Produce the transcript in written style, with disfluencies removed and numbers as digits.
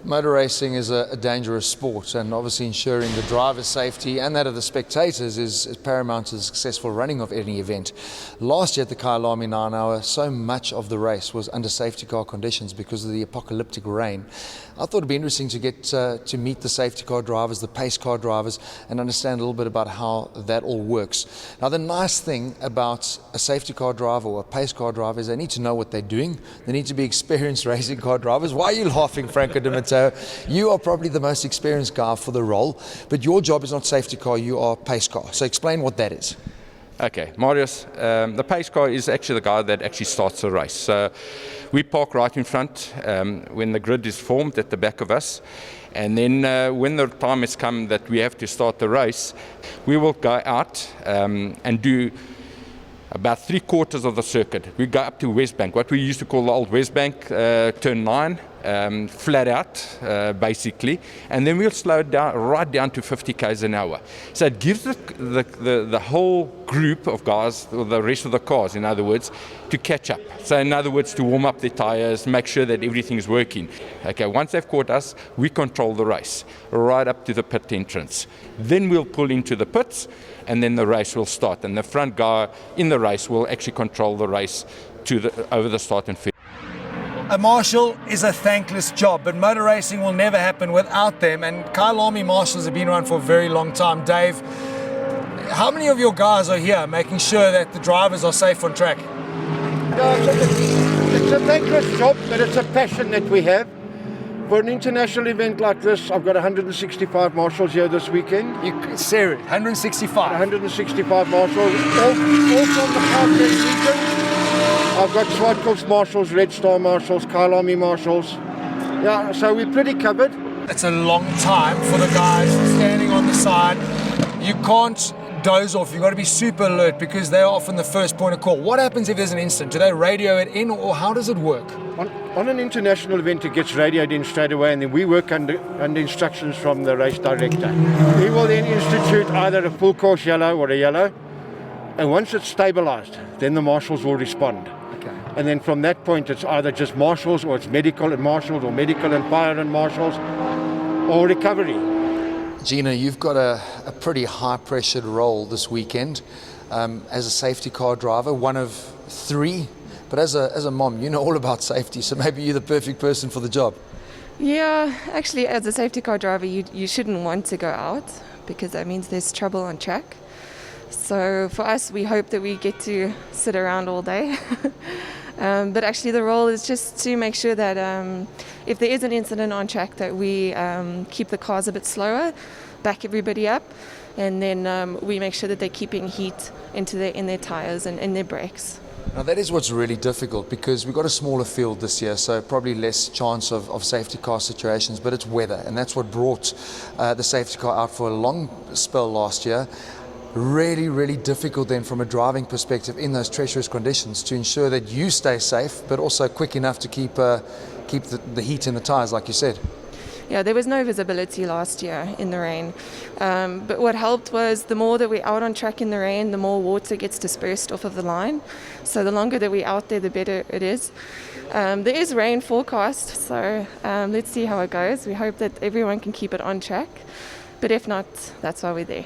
Motor racing is a dangerous sport, and obviously ensuring the driver's safety and that of the spectators is paramount to the successful running of any event. Last year at the Kyalami 9 Hour, so much of the race was under safety car conditions because of the apocalyptic rain. I thought it'd be interesting to get to meet the safety car drivers, the pace car drivers, and understand a little bit about how that all works. Now, the nice thing about a safety car driver or a pace car driver is they need to know what they're doing. They need to be experienced racing car drivers. Why are you laughing, Franco de Matteo? You are probably the most experienced guy for the role, but your job is not safety car, you are pace car. So explain what that is. Okay, Marius, the pace car is actually the guy that actually starts the race. So we park right in front when the grid is formed at the back of us. And then when the time has come that we have to start the race, we will go out and do about 3/4 of the circuit. We go up to West Bank, what we used to call the old West Bank, turn 9, flat out basically, and then we'll slow it down right down to 50 k's an hour. So it gives the whole group of guys, or the rest of the cars in other words, to catch up. So in other words, to warm up their tires, make sure that everything is working. Okay, once they've caught us, we control the race right up to the pit entrance. Then we'll pull into the pits, and then the race will start, and the front guy in the race will actually control the race to over the start and finish. A marshal is a thankless job, but motor racing will never happen without them, and Kyalami marshals have been around for a very long time. Dave, how many of your guys are here making sure that the drivers are safe on track? It's a thankless job, but it's a passion that we have. For an international event like this, I've got 165 marshals here this weekend. Serious? 165? 165 marshals, all from the Gauteng region. I've got Swartkops marshals, Red Star marshals, Kyalami marshals. Yeah, so we're pretty covered. It's a long time for the guys standing on the side. You can't doze off. You've got to be super alert because they're often the first point of call. What happens if there's an incident? Do they radio it in, or how does it work? On an international event, it gets radioed in straight away, and then we work under instructions from the race director. He will then institute either a full course yellow or a yellow, and once it's stabilized, then the marshals will respond. Okay. And then from that point, it's either just marshals, or it's medical and marshals, or medical and fire and marshals, or recovery. Gina, you've got a pretty high-pressured role this weekend as a safety car driver, one of 3. But as a mom, you know all about safety, so maybe you're the perfect person for the job. Yeah, actually, as a safety car driver, you shouldn't want to go out because that means there's trouble on track. So for us, we hope that we get to sit around all day. But actually, the role is just to make sure that if there is an incident on track, that we keep the cars a bit slower, back everybody up, and then we make sure that they're keeping heat in their tires and in their brakes. Now that is what's really difficult because we've got a smaller field this year, so probably less chance of safety car situations, but it's weather, and that's what brought the safety car out for a long spell last year. Really, really difficult then from a driving perspective in those treacherous conditions to ensure that you stay safe, but also quick enough to keep the heat in the tires, like you said. Yeah, there was no visibility last year in the rain. But what helped was the more that we're out on track in the rain, the more water gets dispersed off of the line. So the longer that we're out there, the better it is. There is rain forecast, so let's see how it goes. We hope that everyone can keep it on track. But if not, that's why we're there.